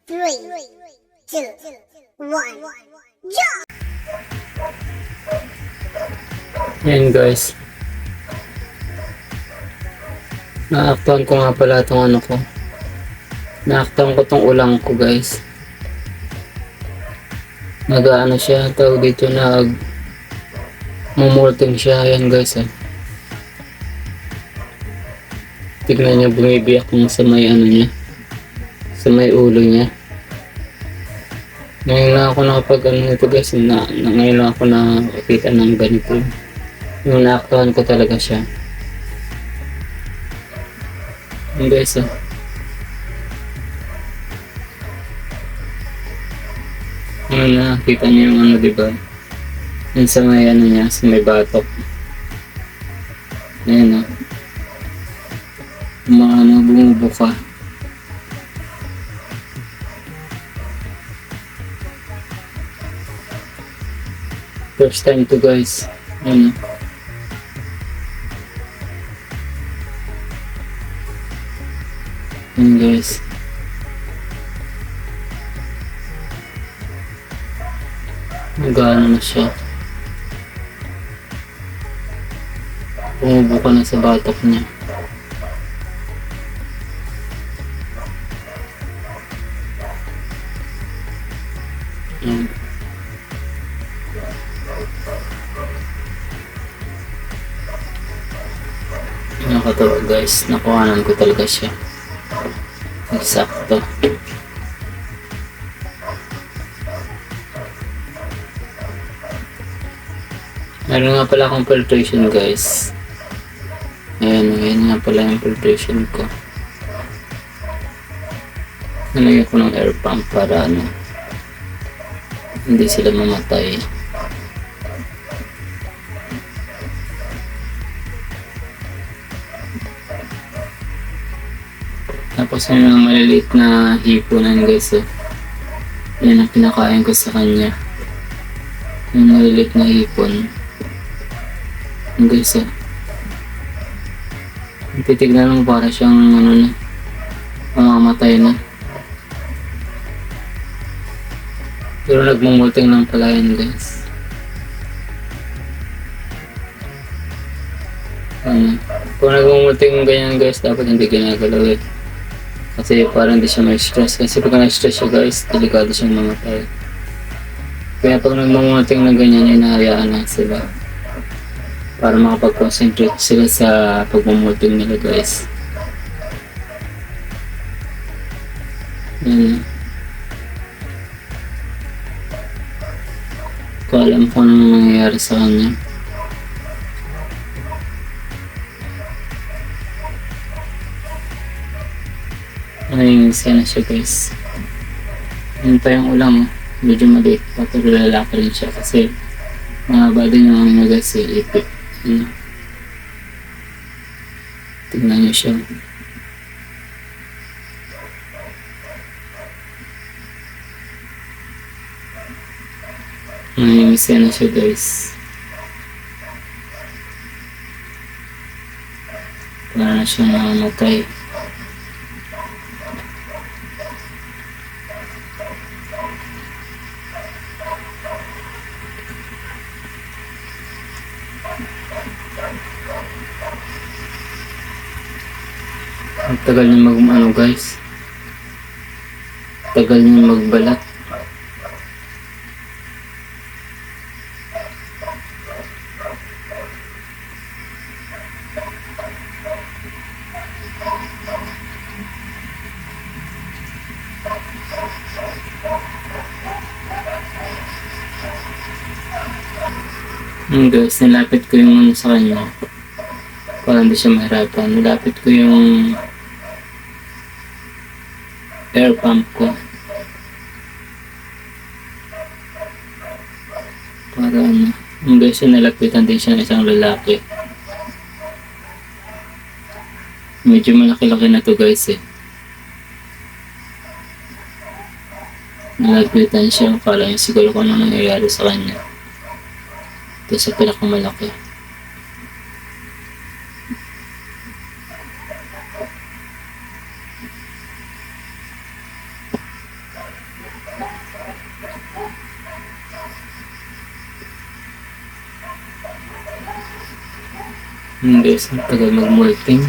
Three, two, one, jump! Ayan guys. Naaktuhan ko nga pala itong ano ko. Naaktuhan ko itong ulang ko guys. Nag-ano siya, tawag dito, mumulting siya. Ayan guys Tignan niya, bumibiyak yung sa may ano niya. Sa may ulo niya. Ngayon lang ako nakapag ano nito guys. Ngayon lang ako nakakita ng ganito. Yung naaktuhan ko talaga siya. Ayan guys Ngayon nakakita niyo yung ano, diba? Yun sa may ano niya, sa may batok. Ayan mga ano, bumubuka. First time to guys. Ayan Ayan guys. Nag-ano na siya. Bumubuka na sa batok niya. Ayan. Nakatawa guys. Nakuhanan ko talaga siya. Eksakto. Meron nga pala akong filtration guys. Ayan nga pala yung filtration ko. Nalagyan ko ng air pump para ano, hindi sila mamatay. Tapos yun ang maliliit na hipunan guys Yan ang pinakain ko sa kanya. Yung maliliit na hipon. Yung guys titignan mo para siyang ano na, mamamatay na. Pero nagmumulting lang pala yan guys. Kung nagmumulting ganyan guys, dapat hindi ginagalaw kasi parang hindi siya may stress. Kasi pag na-stress siya guys, delikado siyang mamatay. Kaya pag nagmumulting na ganyan, hinahayaan na sila para makapag-concentrate sila sa pagmumulting nila guys. Ko alam kung anong nangyayari sa kanya. Nangingisya na siya guys. Yun pa yung ulam medyo maliit pa, pero lalaki rin siya kasi mahaba din yung ano guys ipit. Tignan niyo siya. Nangingisya na siya guys. Para na siya mamamatay. Ang tagal niya ano guys. Tagal niya magbalat. Guys, nilapit ko yung ano sa kanya para hindi siya mahirapan. Nilapit ko yung air pump ko para ano. Guys, nilapitan din siya ng isang lalaki. Medyo malaki-laki na to guys Nilapitan siya. Akala niya siguro kung ano nangyayari sa kanya. Ito sa pinakamalaki. Guys, ang tagal mag-molting.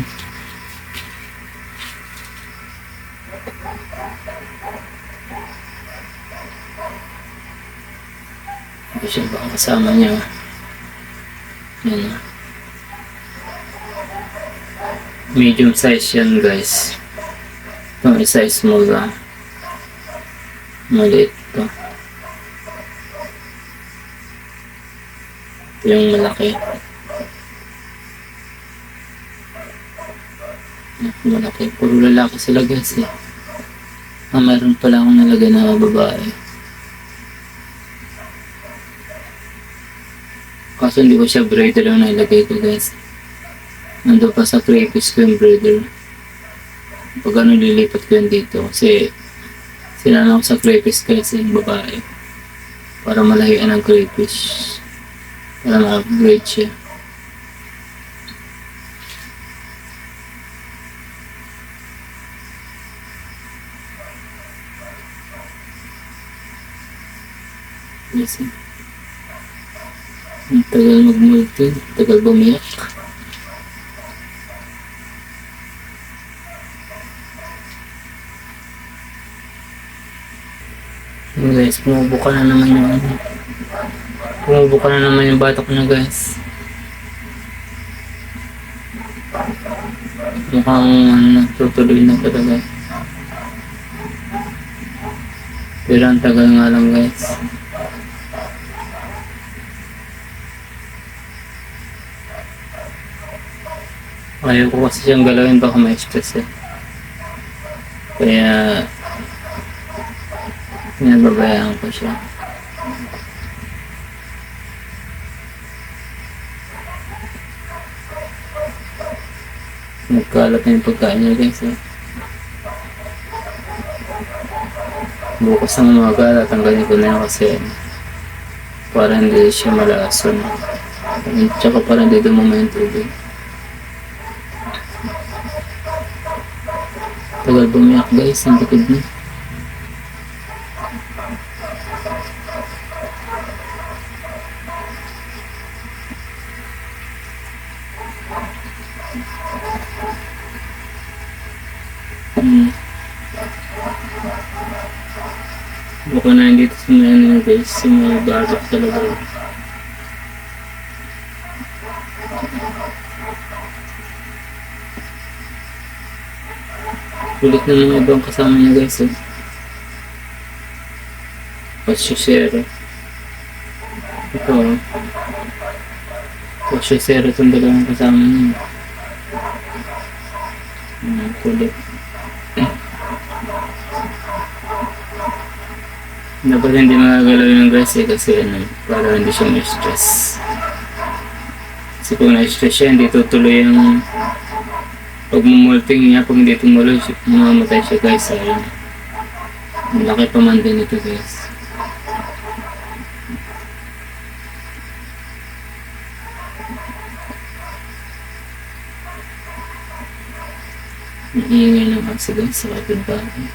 Hindi siya baka kasama niya. Yan. Medium size yan guys. Ito ay size small lang. Maliit ito. Ito yung malaki. Malaki. Puro lalaki sila guys eh. Mayroon pala akong nalagay na babae. Kaso hindi ko siya breeder lang nalagay ko guys. Nandun pa sa crayfish ko yung breeder. Pag ano lilipat ko yun dito. Kasi sinala ko sa crayfish guys yung babae. Para malahian ang crayfish. Para ma-upgrade siya. Yes, ang tagal mag-multi, tagal bumiyak. Guys, pumubuka na naman yung batok na guys. Mukhang tutuloy na talaga. Pero ang tagal nga lang guys. Ayaw ko kasi siyang galawin, baka ma-stress eh. Kaya pinababayaan ko siya. Nagkalat na yung pagkain niya guys eh. Bukas ng umaga, tatanggalin ko na yun kasi para hindi siya malason. Tsaka para hindi dumama yung tubig. Tagal bumiyak guys, ang likod niya. Baka na dito sa mga ano guys, sa mga batok talaga. Kulit na mga ibang kasama niya guys eh. Pasyosero. Ito pasyosero itong dalawang kasama niya. Kulit. Dapat hindi magagalaw yung guys eh kasi ano, para hindi siya ma-stress. Kasi kung na-stress siya, hindi tutuloy yung pag-multing niya. Pag hindi tumuloy, mamamatay siya guys. Sayang. Ang laki pa man din ito guys. Iingay ng aso guys sa kapitbahay.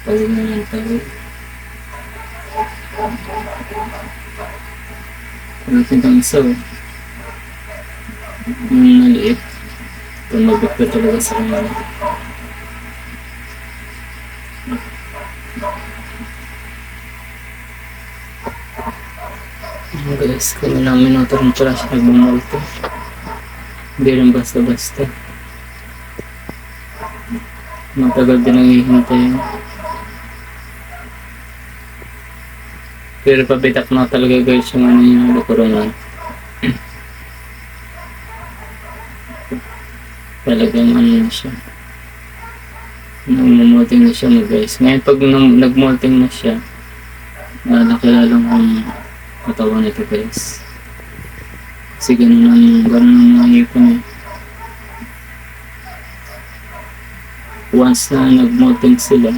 Tawag na lang tawag. Pagdating kang isa yung maliit. Tumabit ka talaga sa kanya. Guys, kanilang minuto rin pala siya nagbumulto. Hindi rin basta-basta. Matagal din ang hihintay. Pero pabitak na talaga guys yung ano yung lukurungan. Talagang ano na siya. Nagmumulting na siya guys. Ngayon pag nagmulting na siya, nakilala ang katawan nito guys. Kasi ganun ang mga hipon eh. Once na nagmulting sila,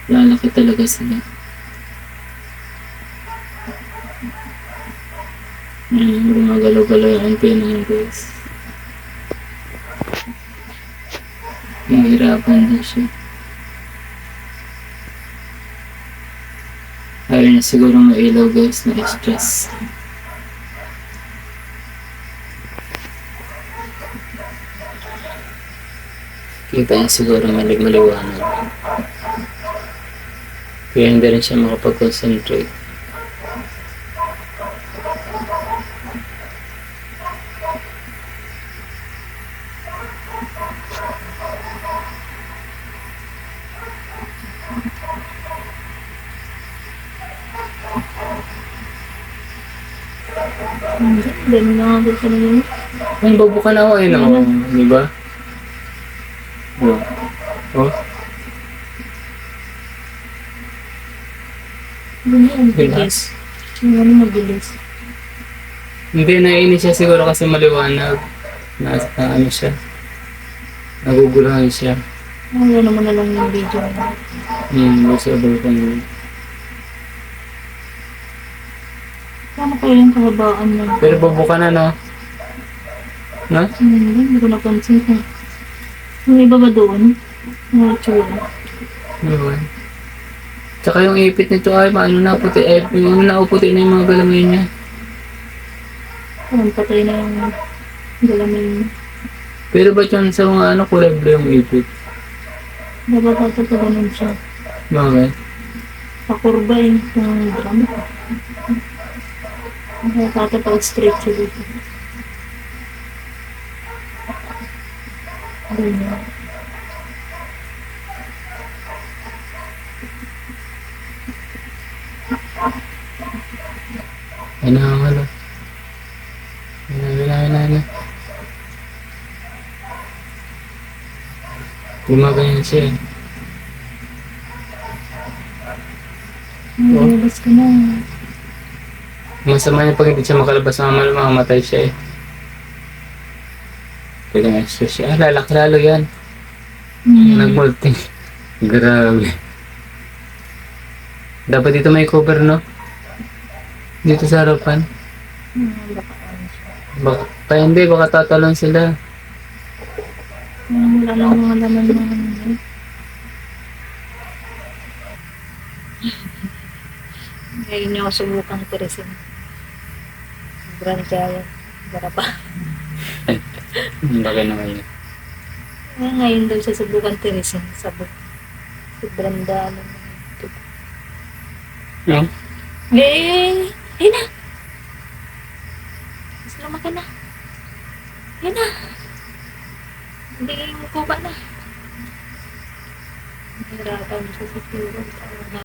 lalaki talaga sila. Gumagalaw-galaw yung antena niya guys. Nahihirapan din siya. Ayaw niya siguro mailaw guys, na stress. Kita niya siguro maliwanag. Kaya hindi rin siya makapag-concentrate. Dami na nga gusto na yun. Ang bobo ka na ako eh, no? Di ba? Oh. Oh, Ganyan, mabilis. Ano mabilis? hindi, naiinis siya siguro kasi maliwanag. Nasa ano siya. Naguguluhan siya. Wala naman na lang yung video na. Usable ko yun. Paano kayo yung kahabaan mo? Pero bobo ka na, no? No? Hindi ko napansin ko. Yung iba ba doon? Mga tsura. Ewan. Tsaka yung ipit nito ay paano na puti. Yung nauputi na yung mga galamay niya. Parang patay na yung galamay mo. Pero ba't yun sa mga ano kulay blue yung ipit? Dapat ata pa ganun siya. Bakit? Pakurba yung drum. Dapat ata pa straight siya dito. Ganyan. Ano ang ano? Ano. Gumaganyan siya eh. Lumabas ka na. Masama niya pag hindi siya makalabas ng amal, mamamatay siya eh. Pwede nga siya. Lalak lalo yan. Nagmulting. Grabe. Dapat dito may cover, no? Dito sa harapan. Kaya hindi, baka tatalon sila. Wala lang mga laman mga ngayon niya ako subukang tirisin. Sobrang kaya. Bara pa. Bakit naman yun? Ngayon daw siya subukan tirisin. Sabot. Sobrang dalo. No? Ayun na! Mas lumaki na. Ayun na! Hindi yung kuba na. Hirapan siya sa tulog.